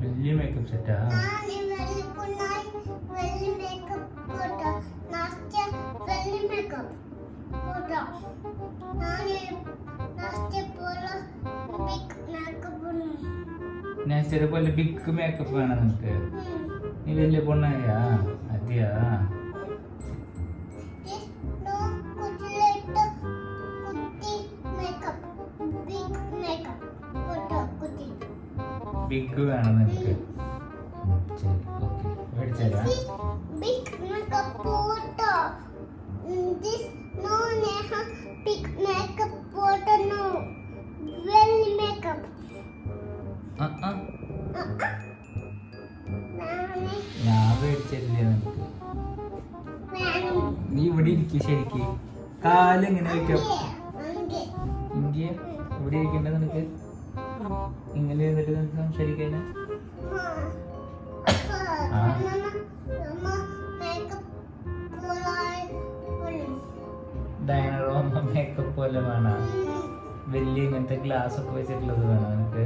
വലിയ മേക്കപ്പ് സെറ്റാ? നാസ്റ്റിയെ പോലെ ബിഗ് മേക്കപ്പ് വേണം നിനക്ക്? നീ വലിയ പൊണ്ണായാ? അതെയാ? ബിഗ് വേണം നിനക്ക്? ശരി, ഓക്കെ, മേടിച്ചേരാ. ഞാൻ മേടിച്ചില്ലേ നിനക്ക്? നീ ഇവിടെ ഇരിക്കും ശരിക്ക്. കാലെങ്ങനെ വെക്കാം? ഇന്ത്യ ഇവിടെ ഇരിക്കണ്ട നിനക്ക്? ഇങ്ങനെ ഇരുന്നിട്ട് നിനക്ക് സംസാരിക്കാൻ? ഡൈനറോ മേക്കപ്പ് പോലെ വേണം? വലിയ ഇങ്ങനത്തെ ഗ്ലാസ് ഒക്കെ വെച്ചിട്ടുള്ളത് വേണം നിനക്ക്?